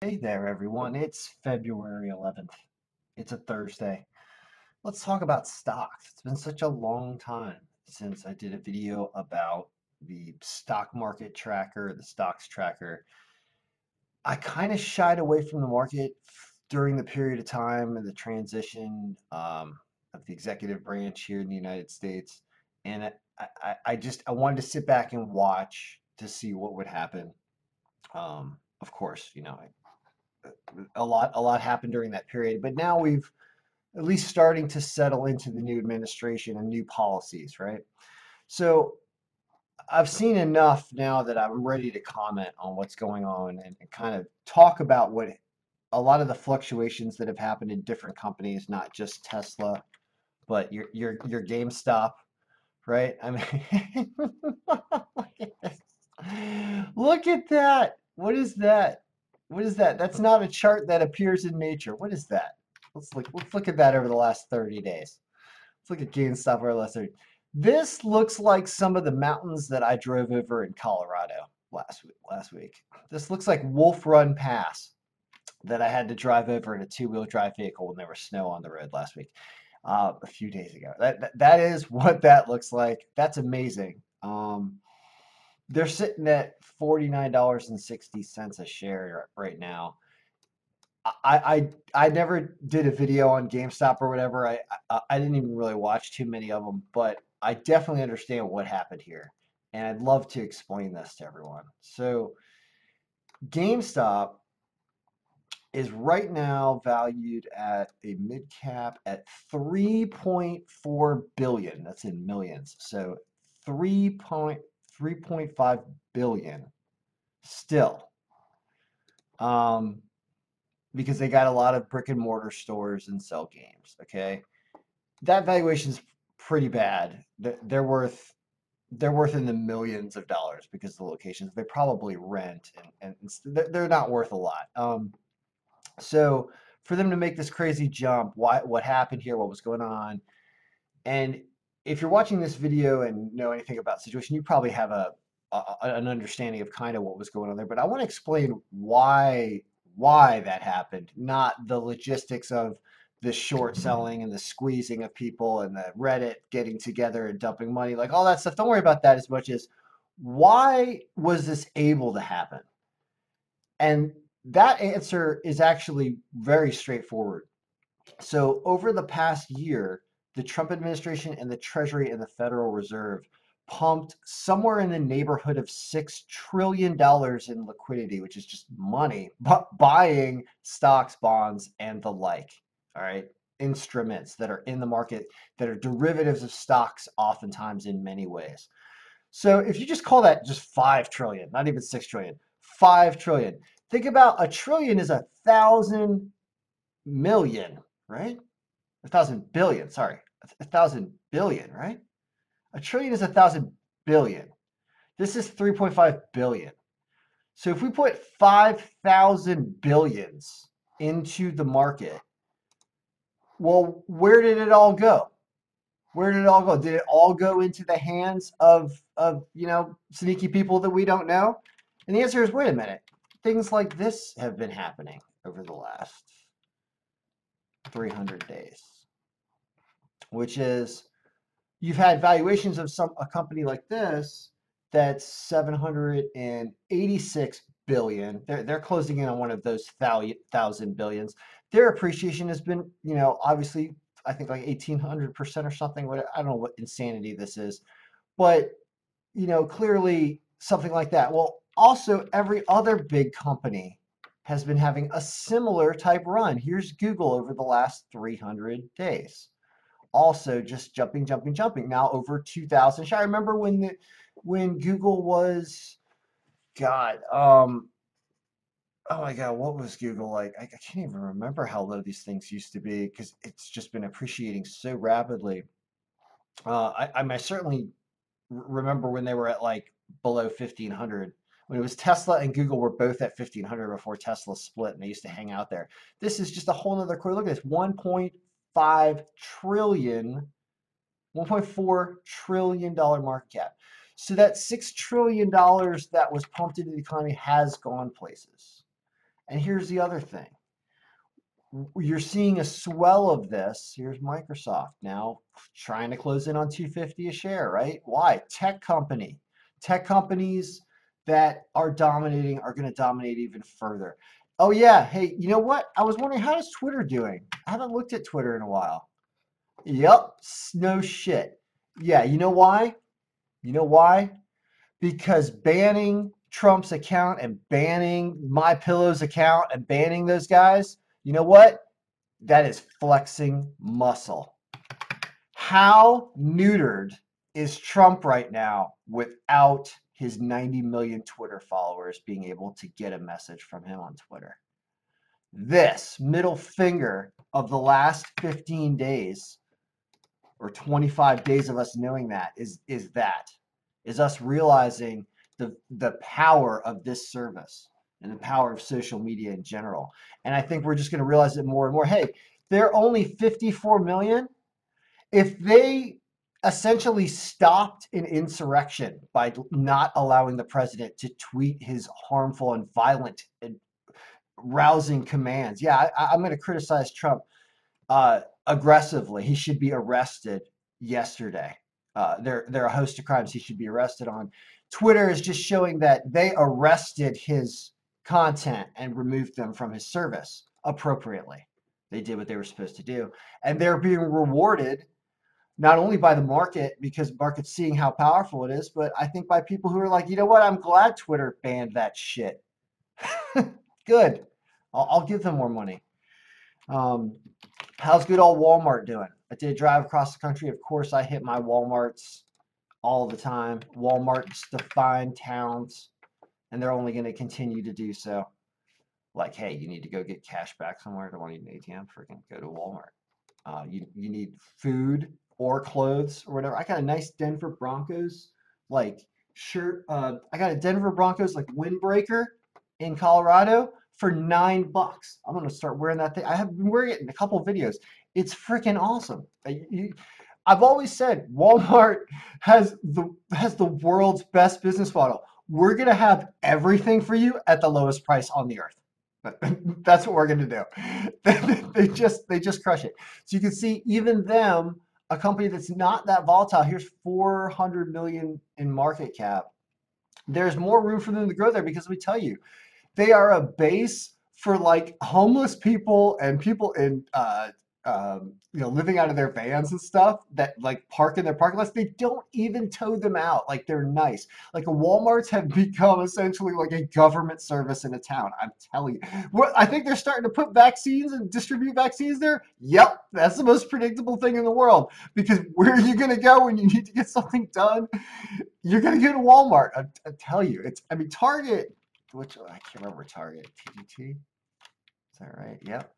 Hey there, everyone. It's February 11th. It's a Thursday. Let's talk about stocks. It's been such a long time since I did a video about the stock market tracker, the stocks tracker. I kind of shied away from the market during the period of time and the transition of the executive branch here in the United States. And I wanted to sit back and watch to see what would happen. Of course, a lot happened during that period, but now we've at least starting to settle into the new administration and new policies, right? So I've seen enough now that I'm ready to comment on what's going on and kind of talk about what a lot of the fluctuations that have happened in different companies, not just Tesla, but your GameStop, right? I mean, look at this. Look at that. What is that? What is that? That's not a chart that appears in nature. What is that? Let's look at that over the last 30 days. Let's look at GameStop over the last 30. This looks like some of the mountains that I drove over in Colorado last week. This looks like Wolf Run Pass that I had to drive over in a two-wheel drive vehicle when there was snow on the road last week, a few days ago. That is what that looks like. That's amazing. They're sitting at $49.60 a share right now. I never did a video on GameStop or whatever. I didn't even really watch too many of them, but I definitely understand what happened here, and I'd love to explain this to everyone. So GameStop is right now valued at a mid cap at 3.4 billion. That's in millions. So 3.5 billion still. Because they got a lot of brick and mortar stores and sell games. Okay, that valuation is pretty bad. They're worth in the millions of dollars because of the locations. They probably rent and they're not worth a lot. So for them to make this crazy jump, what happened here? What was going on? And if you're watching this video and know anything about the situation, you probably have an understanding of kind of what was going on there. But I want to explain why that happened, not the logistics of the short selling and the squeezing of people and the Reddit getting together and dumping money, like all that stuff. Don't worry about that as much as why was this able to happen? And that answer is actually very straightforward. So over the past year, the Trump administration and the Treasury and the Federal Reserve pumped somewhere in the neighborhood of $6 trillion in liquidity, which is just money, but buying stocks, bonds, and the like. All right. Instruments that are in the market that are derivatives of stocks, oftentimes in many ways. So if you just call that just 5 trillion, not even 6 trillion, 5 trillion. Think about a trillion is 1,000 million, right? 1,000 billion, sorry. 1,000 billion, right? A trillion is 1,000 billion. This is 3.5 billion. So if we put 5,000 billions into the market, well, where did it all go? Where did it all go? Did it all go into the hands of sneaky people that we don't know? And the answer is, wait a minute. Things like this have been happening over the last 300 days, which is you've had valuations of a company like this that's 786 billion. They're closing in on one of those thousand billions. Their appreciation has been, obviously, I think like 1,800% or something. I don't know what insanity this is, but clearly something like that. Well, also every other big company has been having a similar type run. Here's Google over the last 300 days. Also just jumping, jumping, jumping. Now over 2,000. I remember when Google was, God, oh my God, what was Google like? I can't even remember how low these things used to be because it's just been appreciating so rapidly. I certainly remember when they were at like below 1,500. When it was Tesla and Google were both at 1,500 before Tesla split and they used to hang out there. This is just a whole nother core. Look at this, 1.5 trillion, $1.4 trillion market cap. So that $6 trillion that was pumped into the economy has gone places. And here's the other thing. You're seeing a swell of this. Here's Microsoft now trying to close in on 250 a share, right? Why? Tech company. Tech companies that are dominating are going to dominate even further. Oh yeah, hey, you know what? I was wondering, how is Twitter doing? I haven't looked at Twitter in a while. Yep, no shit. Yeah, you know why? You know why? Because banning Trump's account and banning My Pillow's account and banning those guys, you know what? That is flexing muscle. How neutered is Trump right now without his 90 million Twitter followers being able to get a message from him on Twitter? This middle finger of the last 15 days or 25 days of us knowing that is us realizing the power of this service and the power of social media in general. And I think we're just going to realize it more and more. Hey, they're only 54 million. If they essentially stopped an insurrection by not allowing the president to tweet his harmful and violent and rousing commands, yeah, I'm going to criticize Trump aggressively. He should be arrested yesterday. There are a host of crimes he should be arrested on. Twitter is just showing that they arrested his content and removed them from his service appropriately. They did what they were supposed to do. And they're being rewarded not only by the market, because the market's seeing how powerful it is, but I think by people who are like, you know what, I'm glad Twitter banned that shit. Good. I'll give them more money. How's good old Walmart doing? I did drive across the country. Of course, I hit my Walmarts all the time. Walmarts define towns, and they're only going to continue to do so. Like, hey, you need to go get cash back somewhere. Don't want to need an ATM. Freaking go to Walmart. You need food or clothes or whatever. I got a nice Denver Broncos like shirt. I got a Denver Broncos like windbreaker in Colorado for $9. I'm gonna start wearing that thing. I have been wearing it in a couple of videos. It's freaking awesome. I've always said Walmart has the world's best business model. We're gonna have everything for you at the lowest price on the earth. That's what we're going to do. They just crush it. So you can see even them, a company that's not that volatile. Here's 400 million in market cap. There's more room for them to grow there because we tell you, they are a base for like homeless people and people in living out of their vans and stuff that like park in their parking lots. They don't even tow them out. Like they're nice. Like Walmarts have become essentially like a government service in a town. I'm telling you. I think they're starting to put vaccines and distribute vaccines there. Yep, that's the most predictable thing in the world. Because where are you going to go when you need to get something done? You're going to go to Walmart. I tell you, Target. Which I can't remember Target. TGT. Is that right? Yep.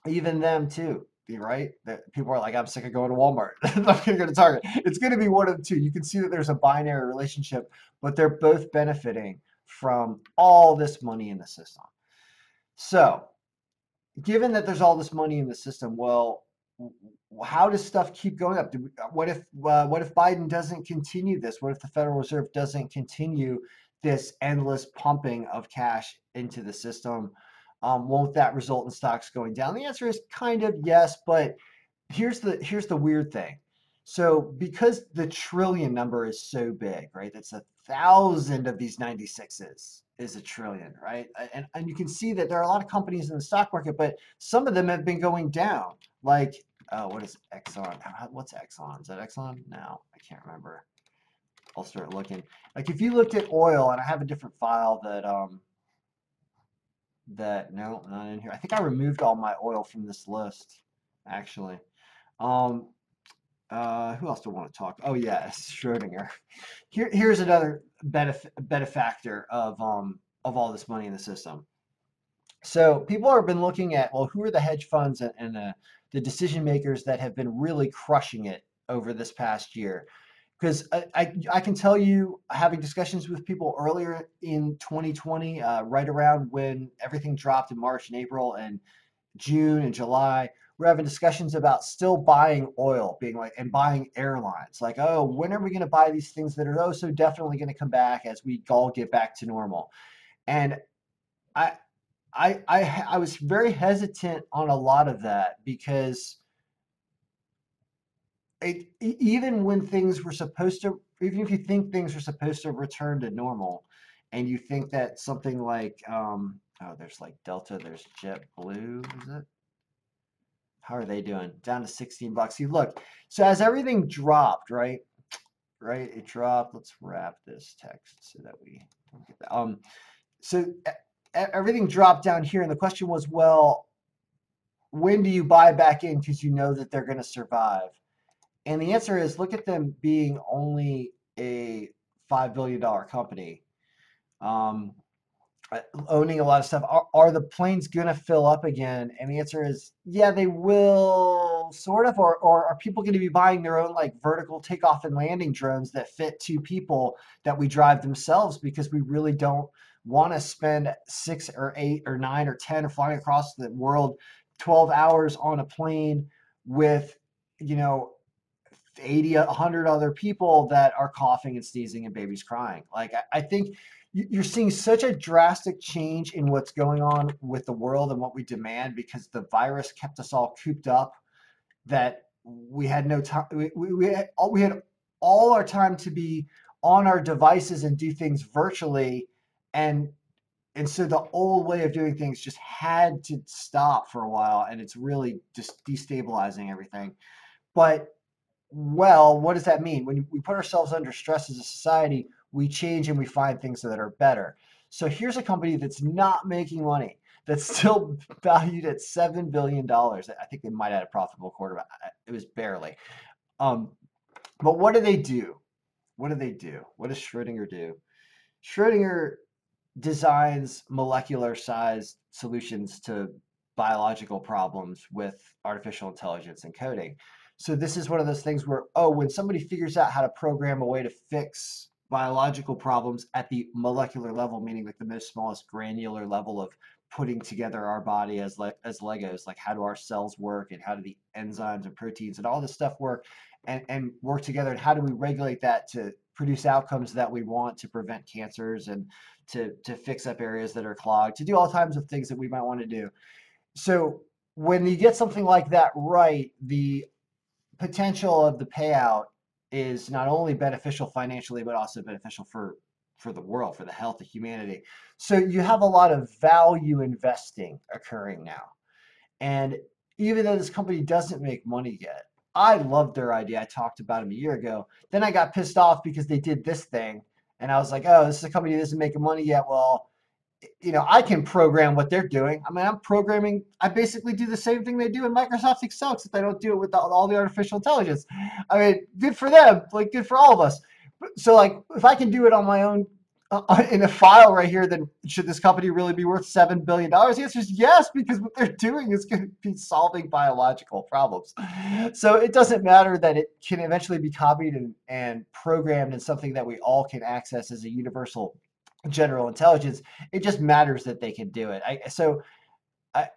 Even them too, right? That people are like, I'm sick of going to Walmart. I'm going to go to Target. It's going to be one of the two. You can see that there's a binary relationship, but they're both benefiting from all this money in the system. So, given that there's all this money in the system, well, how does stuff keep going up? What if Biden doesn't continue this? What if the Federal Reserve doesn't continue this endless pumping of cash into the system? Won't that result in stocks going down? The answer is kind of yes, but here's the weird thing. So because the trillion number is so big, right? That's 1,000 of these 96s is a trillion, right? And you can see that there are a lot of companies in the stock market, but some of them have been going down. Like, what is Exxon? What's Exxon? Is that Exxon? No, I can't remember. I'll start looking. Like if you looked at oil, and I have a different file no, not in here. I think I removed all my oil from this list, actually. Who else do I want to talk? Oh yeah, Schrodinger. Here's another benefactor of all this money in the system. So people have been looking at, well, who are the hedge funds and the decision makers that have been really crushing it over this past year? Because I can tell you, having discussions with people earlier in 2020, right around when everything dropped in March and April and June and July, we're having discussions about still buying oil, being like, and buying airlines. Like, oh, when are we going to buy these things that are so definitely going to come back as we all get back to normal? And I I was very hesitant on a lot of that because even when things were supposed to, even if you think things are supposed to return to normal, and you think that something like, oh, there's like Delta, there's JetBlue, is it? How are they doing? Down to 16 bucks. See, look, so as everything dropped, right? Right, it dropped. Let's wrap this text so that we don't get that. So everything dropped down here, and the question was, well, when do you buy back in because you know that they're going to survive? And the answer is look at them being only a $5 billion company, um, owning a lot of stuff. Are the planes going to fill up again? And the answer is yeah, they will, sort of. Or are people going to be buying their own like vertical takeoff and landing drones that fit two people that we drive themselves because we really don't want to spend 6 or 8 or 9 or 10 or flying across the world 12 hours on a plane with, you know, 80, 100 other people that are coughing and sneezing and babies crying. Like, I think you're seeing such a drastic change in what's going on with the world and what we demand because the virus kept us all cooped up that we had no time. We had all our time to be on our devices and do things virtually. And and so the old way of doing things just had to stop for a while, and it's really just destabilizing everything. But well, what does that mean? When we put ourselves under stress as a society, we change and we find things that are better. So here's a company that's not making money, that's still valued at $7 billion. I think they might have had a profitable quarter, but it was barely. Um, but what do they do? What do they do? What does Schrodinger do? Schrodinger designs molecular sized solutions to biological problems with artificial intelligence and coding. So this is one of those things where, oh, when somebody figures out how to program a way to fix biological problems at the molecular level, meaning like the most smallest granular level of putting together our body as Legos, like how do our cells work and how do the enzymes and proteins and all this stuff work and work together, and how do we regulate that to produce outcomes that we want to prevent cancers and to fix up areas that are clogged, to do all kinds of things that we might want to do. So when you get something like that right, the potential of the payout is not only beneficial financially, but also beneficial for the world, for the health of humanity. So you have a lot of value investing occurring now. And even though this company doesn't make money yet, I loved their idea. I talked about them a year ago. Then I got pissed off because they did this thing. And I was like, oh, this is a company that isn't making money yet. Well, I can program what they're doing. I mean, I'm programming. I basically do the same thing they do in Microsoft Excel, except I don't do it with all the artificial intelligence. I mean, good for them. Like, good for all of us. So, like, if I can do it on my own in a file right here, then should this company really be worth $7 billion? The answer is yes, because what they're doing is going to be solving biological problems. So it doesn't matter that it can eventually be copied and programmed in something that we all can access as a universal general intelligence. It just matters that they can do it.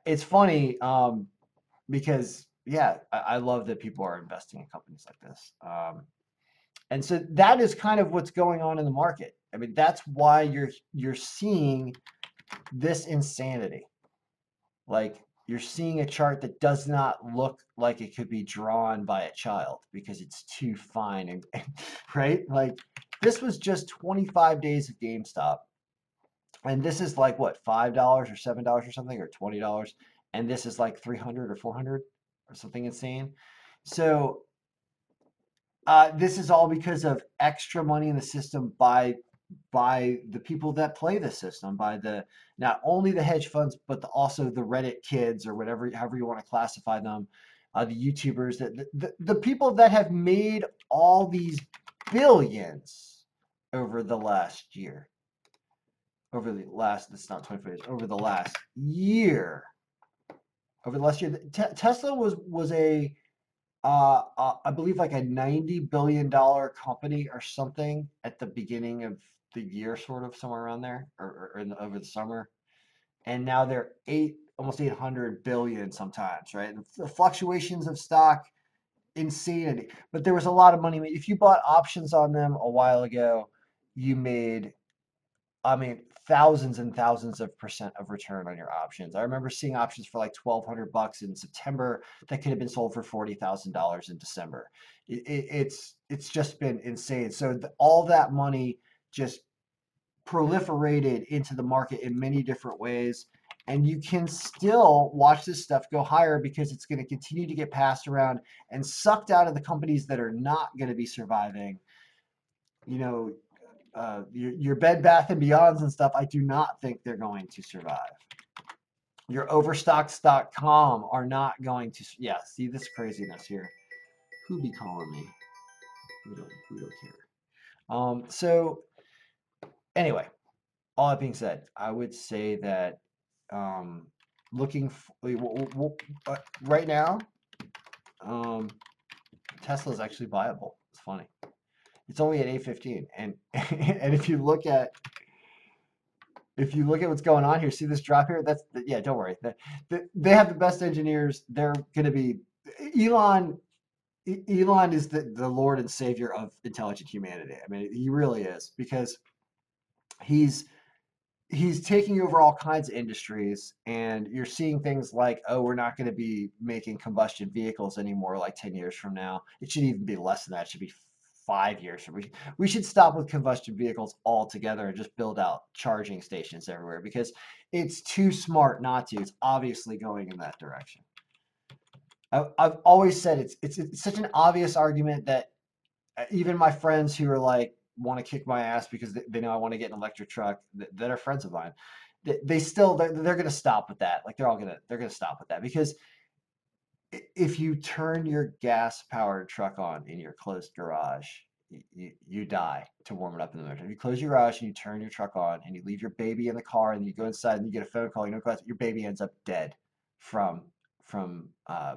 It's funny because yeah, I love that people are investing in companies like this. And so that is kind of what's going on in the market. I mean, that's why you're seeing this insanity. Like, you're seeing a chart that does not look like it could be drawn by a child because it's too fine and right? Like, this was just 25 days of GameStop. And this is like what, $5 or $7 or something, or $20, and this is like 300 or 400 or something insane. So this is all because of extra money in the system by the people that play the system, by the not only the hedge funds, but also the Reddit kids, or whatever, however you want to classify them, the YouTubers, the people that have made all these billions over the last year, it's not 24 days, over the last year. Tesla was a I believe like a $90 billion company or something at the beginning of the year, sort of somewhere around there, or over the summer, and now they're almost 800 billion sometimes, right? And the fluctuations of stock, insanity. But there was a lot of money. If you bought options on them a while ago, you made I mean, thousands and thousands of percent of return on your options. I remember seeing options for like $1,200 in September that could have been sold for $40,000 in December. It's just been insane. So all that money just proliferated into the market in many different ways. And you can still watch this stuff go higher because it's going to continue to get passed around and sucked out of the companies that are not going to be surviving. You know, your Bed Bath and Beyonds and stuff, I do not think they're going to survive. Your Overstocks.com are not going to. Yeah, see this craziness here. Who be calling me? We don't care. So anyway, all that being said, I would say that um, looking right now, um, Tesla is actually viable. It's funny. It's only at 815, and and if you look at what's going on here, see this drop here? That's yeah. Don't worry. They have the best engineers. They're going to be Elon. Elon is the Lord and Savior of intelligent humanity. I mean, he really is because he's he's taking over all kinds of industries, and you're seeing things like, oh, we're not going to be making combustion vehicles anymore like 10 years from now. It should even be less than that. It should be 5 years from we should stop with combustion vehicles altogether and just build out charging stations everywhere because it's too smart not to. It's obviously going in that direction. I've always said it's such an obvious argument that even my friends who are like want to kick my ass because they know I want to get an electric truck that are friends of mine, they still they're going to stop with that. Like they're going to stop with that because if you turn your gas powered truck on in your closed garage, you die to warm it up in the winter. If you close your garage and you turn your truck on and you leave your baby in the car and you go inside and you get a phone call, your baby ends up dead from from uh,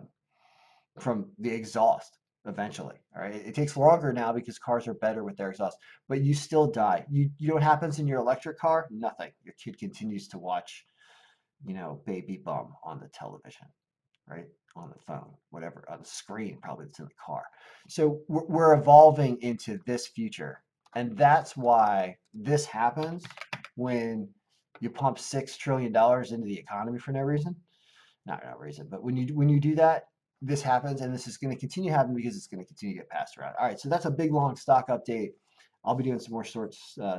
from the exhaust eventually. All right. It takes longer now because cars are better with their exhaust, but you still die. You know what happens in your electric car? Nothing. Your kid continues to watch, baby bum on the television, right? On the phone, whatever, on the screen, probably it's in the car. So we're evolving into this future. And that's why this happens when you pump $6 trillion into the economy for no reason. Not reason, but when you do that, this happens, and this is going to continue happening because it's going to continue to get passed around. All right, so that's a big long stock update. I'll be doing some more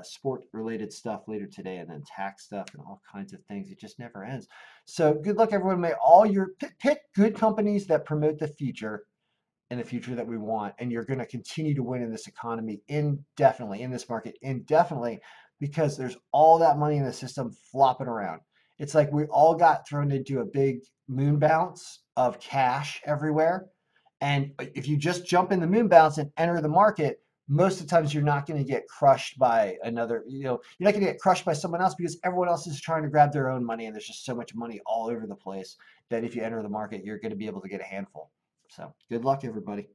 sport related stuff later today, and then tax stuff and all kinds of things. It just never ends. So good luck, everyone. May all your pick good companies that promote the future and the future that we want, and you're going to continue to win in this economy indefinitely, in this market indefinitely, because there's all that money in the system flopping around. It's like we all got thrown into a big moon bounce of cash everywhere. And if you just jump in the moon bounce and enter the market, most of the times you're not going to get crushed by another, you're not going to get crushed by someone else because everyone else is trying to grab their own money and there's just so much money all over the place that if you enter the market, you're going to be able to get a handful. So good luck, everybody.